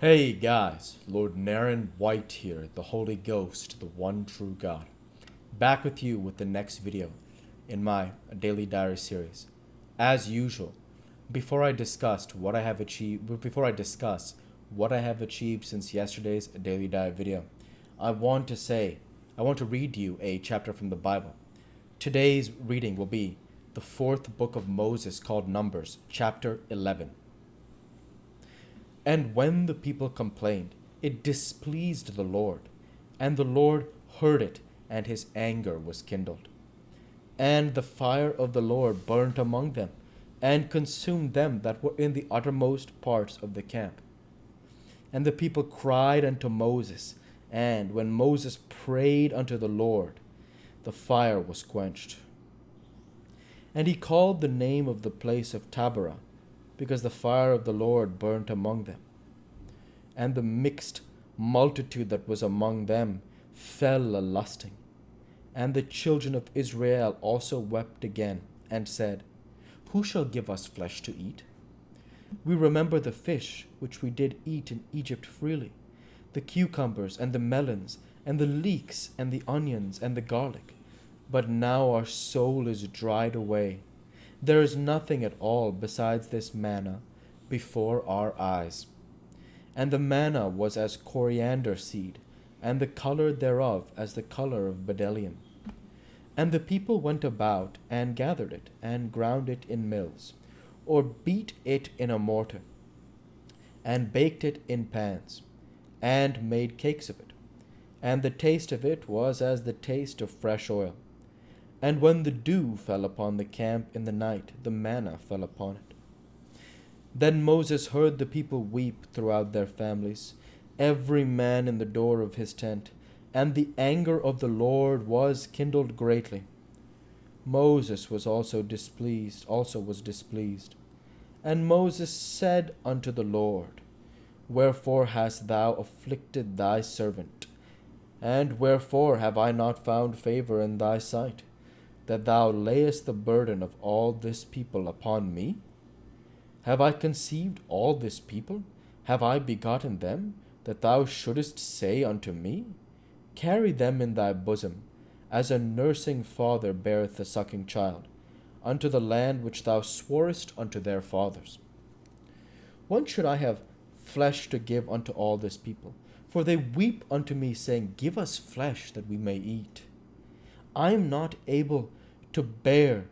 Hey guys, Lord Naren White here, the Holy Ghost, the one true God. Back with you with the next video in my daily diary series. As usual, before I discuss what I have achieved since yesterday's daily diary video, I want to read you a chapter from the Bible. Today's reading will be the fourth book of Moses called Numbers, chapter 11. And when the people complained, it displeased the Lord, and the Lord heard it, and his anger was kindled. And the fire of the Lord burnt among them, and consumed them that were in the uttermost parts of the camp. And the people cried unto Moses, and when Moses prayed unto the Lord, the fire was quenched. And he called the name of the place of Taberah, because the fire of the Lord burnt among them. And the mixed multitude that was among them fell a lusting. And the children of Israel also wept again, and said, Who shall give us flesh to eat? We remember the fish which we did eat in Egypt freely, the cucumbers and the melons, and the leeks and the onions and the garlic. But now our soul is dried away. There is nothing at all besides this manna before our eyes. And the manna was as coriander seed, and the color thereof as the color of bdellium. And the people went about and gathered it, and ground it in mills, or beat it in a mortar, and baked it in pans, and made cakes of it. And the taste of it was as the taste of fresh oil. And when the dew fell upon the camp in the night, the manna fell upon it. Then Moses heard the people weep throughout their families, every man in the door of his tent, and the anger of the Lord was kindled greatly. Moses also was displeased. And Moses said unto the Lord, Wherefore hast thou afflicted thy servant? And wherefore have I not found favor in thy sight, that thou layest the burden of all this people upon me? Have I conceived all this people? Have I begotten them, that thou shouldest say unto me, Carry them in thy bosom, as a nursing father beareth the sucking child, unto the land which thou sworest unto their fathers? When should I have flesh to give unto all this people? For they weep unto me, saying, Give us flesh that we may eat. I am not able to bear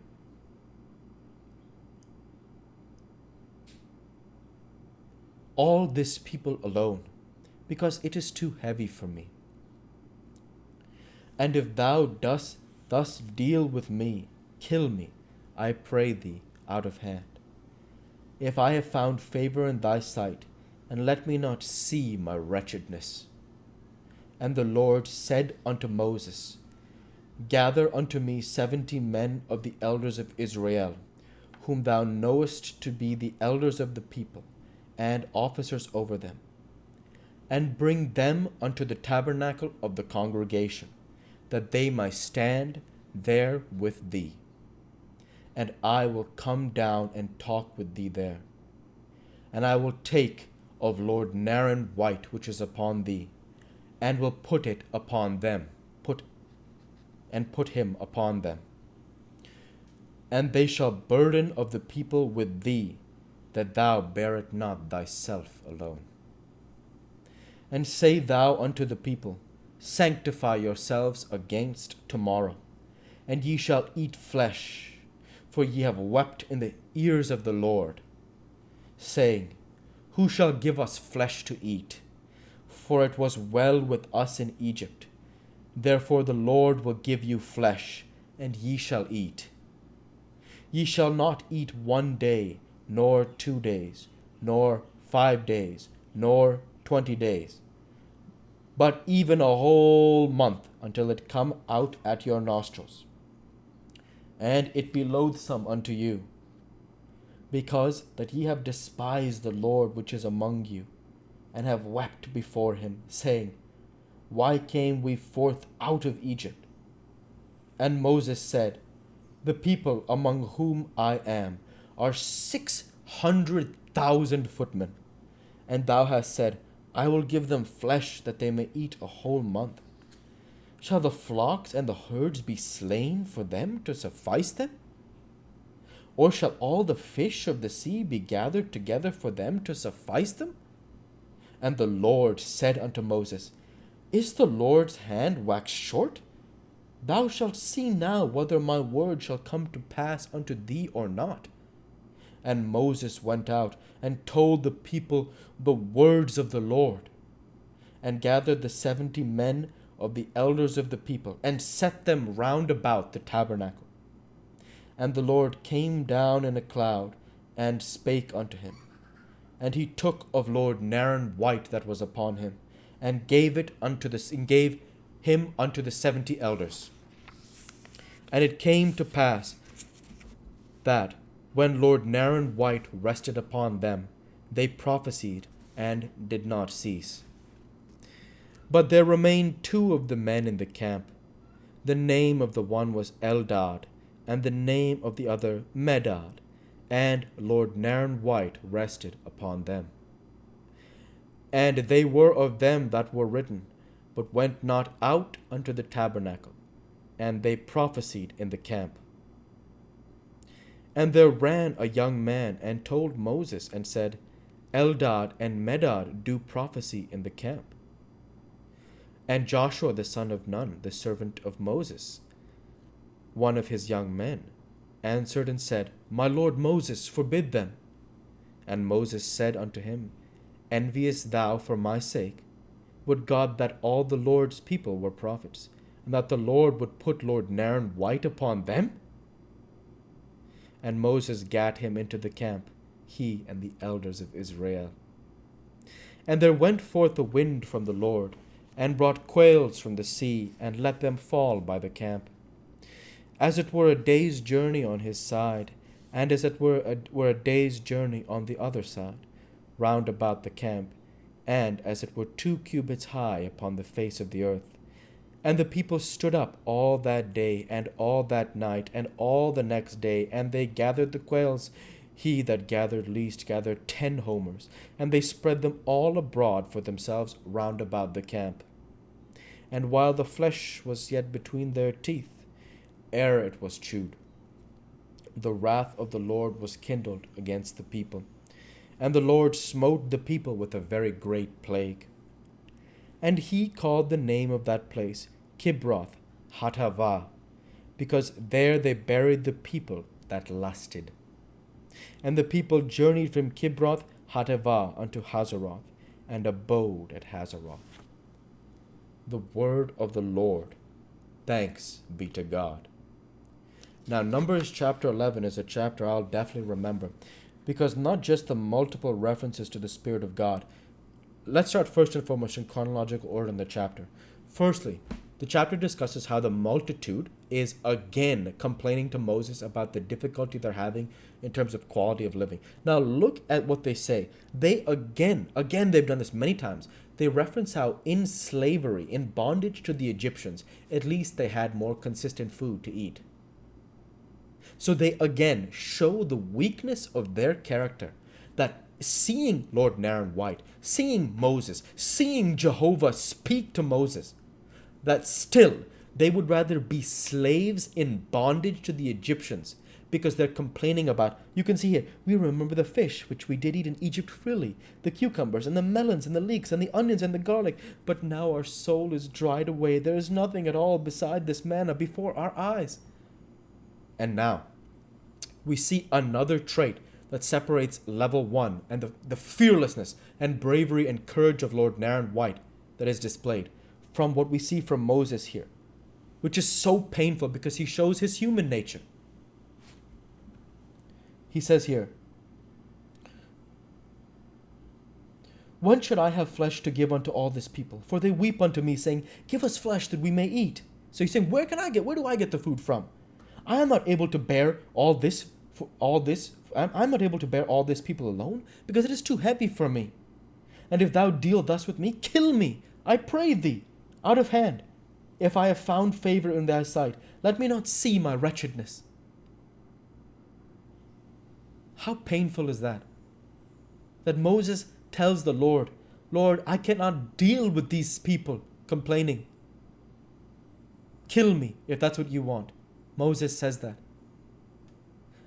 all this people alone, because it is too heavy for me. And if thou dost thus deal with me, kill me, I pray thee, out of hand. If I have found favor in thy sight, and let me not see my wretchedness. And the Lord said unto Moses, Gather unto me 70 men of the elders of Israel, whom thou knowest to be the elders of the people, and officers over them, and bring them unto the tabernacle of the congregation, that they might stand there with thee. And I will come down and talk with thee there. And I will take of Lord Naren White which is upon thee, and will put it upon them, put him upon them. And they shall burden of the people with thee, that thou bear it not thyself alone. And say thou unto the people, Sanctify yourselves against tomorrow, and ye shall eat flesh, for ye have wept in the ears of the Lord, saying, Who shall give us flesh to eat? For it was well with us in Egypt. Therefore the Lord will give you flesh, and ye shall eat. Ye shall not eat 1 day, nor 2 days, nor 5 days, nor 20 days, but even a whole month, until it come out at your nostrils, and it be loathsome unto you, because that ye have despised the Lord which is among you, and have wept before him, saying, Why came we forth out of Egypt? And Moses said, The people among whom I am are 600,000 footmen, and thou hast said, I will give them flesh that they may eat a whole month. Shall the flocks and the herds be slain for them to suffice them? Or shall all the fish of the sea be gathered together for them to suffice them? And the Lord said unto Moses, Is the Lord's hand waxed short? Thou shalt see now whether my word shall come to pass unto thee or not. And Moses went out and told the people the words of the Lord, and gathered the 70 men of the elders of the people, and set them round about the tabernacle. And the Lord came down in a cloud, and spake unto him. And he took of Lord Naren white that was upon him, and gave him unto the 70 elders. And it came to pass that, when Lord Naren white rested upon them, they prophesied, and did not cease. But there remained 2 of the men in the camp. The name of the one was Eldad, and the name of the other Medad, and Lord Naren white rested upon them. And they were of them that were written, but went not out unto the tabernacle, and they prophesied in the camp. And there ran a young man, and told Moses, and said, Eldad and Medad do prophecy in the camp. And Joshua the son of Nun, the servant of Moses, one of his young men, answered and said, My lord Moses, forbid them. And Moses said unto him, Enviest thou for my sake? Would God that all the Lord's people were prophets, and that the Lord would put Lord Naren white upon them? And Moses gat him into the camp, he and the elders of Israel. And there went forth a wind from the Lord, and brought quails from the sea, and let them fall by the camp, as it were a day's journey on his side, and as it were a day's journey on the other side, round about the camp, and as it were 2 cubits high upon the face of the earth. And the people stood up all that day, and all that night, and all the next day, and they gathered the quails. He that gathered least gathered 10 homers, and they spread them all abroad for themselves round about the camp. And while the flesh was yet between their teeth, ere it was chewed, the wrath of the Lord was kindled against the people, and the Lord smote the people with a very great plague. And he called the name of that place Kibroth Hattaavah, because there they buried the people that lusted. And the people journeyed from Kibroth Hattaavah unto Hazeroth, and abode at Hazeroth. The word of the Lord. Thanks be to God. Now, Numbers chapter 11 is a chapter I'll definitely remember, because not just the multiple references to the Spirit of God. Let's start first and foremost in chronological order in the chapter. Firstly, the chapter discusses how the multitude is again complaining to Moses about the difficulty they're having in terms of quality of living. Now look at what they say. They again, they've done this many times. They reference how in slavery, in bondage to the Egyptians, at least they had more consistent food to eat. So they again show the weakness of their character, that seeing Lord Naren white, seeing Moses, seeing Jehovah speak to Moses, that still they would rather be slaves in bondage to the Egyptians, because they're complaining about, you can see here, we remember the fish which we did eat in Egypt freely, the cucumbers and the melons and the leeks and the onions and the garlic, but now our soul is dried away. There is nothing at all beside this manna before our eyes. And now we see another trait that separates level 1 and the fearlessness and bravery and courage of Lord Naren white that is displayed from what we see from Moses here, which is so painful because he shows his human nature. He says here, When should I have flesh to give unto all this people? For they weep unto me, saying, Give us flesh that we may eat. So he's saying, where do I get the food from? I am not able to bear all this. I'm not able to bear all this people alone, because it is too heavy for me. And if thou deal thus with me, kill me, I pray thee, out of hand. If I have found favor in thy sight, let me not see my wretchedness. How painful is that? That Moses tells the Lord, Lord, I cannot deal with these people complaining. Kill me if that's what you want. Moses says that.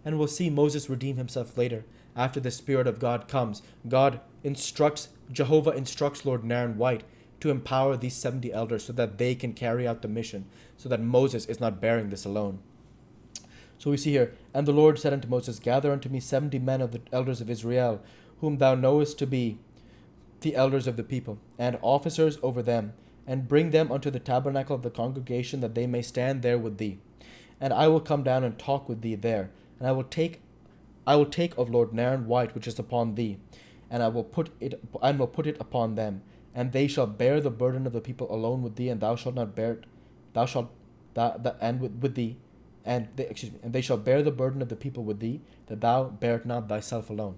And we'll see Moses redeem himself later. After the Spirit of God comes, Jehovah instructs Lord Naren White to empower these 70 elders so that they can carry out the mission, so that Moses is not bearing this alone. So we see here, and the Lord said unto Moses, gather unto me 70 men of the elders of Israel, whom thou knowest to be the elders of the people, and officers over them, and bring them unto the tabernacle of the congregation, that they may stand there with thee. And I will come down and talk with thee there, and I will take of Lord Naren White which is upon thee, and I will put it upon them, and they shall bear the burden of the people alone with thee, and thou shalt not bear it. Thou shalt that and with thee, and they shall bear the burden of the people with thee, that thou bear it not thyself alone.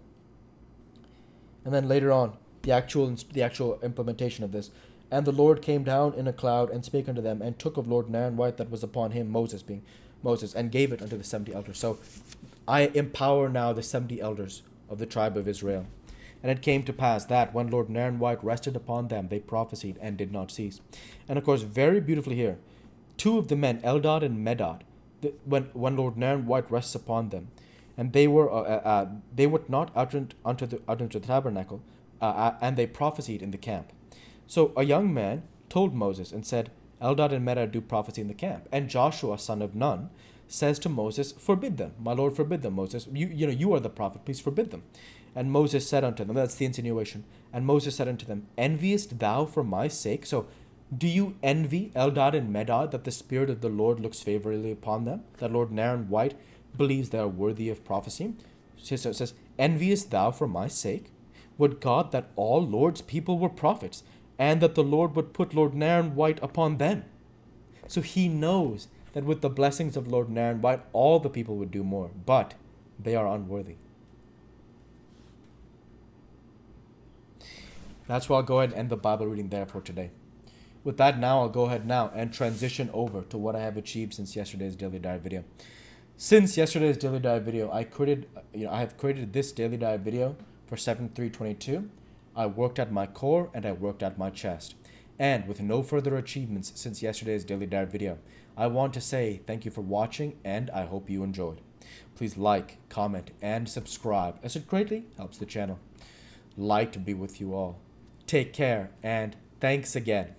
And then later on, the actual implementation of this. And the Lord came down in a cloud and spake unto them, and took of Lord Naren White that was upon him, Moses, and gave it unto the 70 elders. So I empower now the 70 elders of the tribe of Israel. And it came to pass that when Lord Naren White rested upon them, they prophesied and did not cease. And of course, very beautifully here, two of the men, Eldad and Medad, when Lord Naren White rests upon them, and they were not utterant unto the tabernacle, and they prophesied in the camp. So a young man told Moses and said, Eldad and Medad do prophecy in the camp. And Joshua, son of Nun, says to Moses, forbid them. My Lord, forbid them, Moses. You are the prophet. Please forbid them. And Moses said unto them, that's the insinuation. And Moses said unto them, enviest thou for my sake? So do you envy Eldad and Medad that the Spirit of the Lord looks favorably upon them? That Lord Naren White believes they are worthy of prophecy? So it says, enviest thou for my sake? Would God that all Lord's people were prophets, and that the Lord would put Lord Naren White upon them. So he knows that with the blessings of Lord Naren White, all the people would do more, but they are unworthy. That's why I'll go ahead and end the Bible reading there for today. With that now, I'll go ahead now and transition over to what I have achieved since yesterday's Daily Dive video. Since yesterday's Daily Dive video, I have created this Daily Dive video for 7/3/22. I worked at my core and I worked at my chest. And with no further achievements since yesterday's Daily Dive video, I want to say thank you for watching, and I hope you enjoyed. Please like, comment, and subscribe, as it greatly helps the channel. Light be with you all. Take care, and thanks again.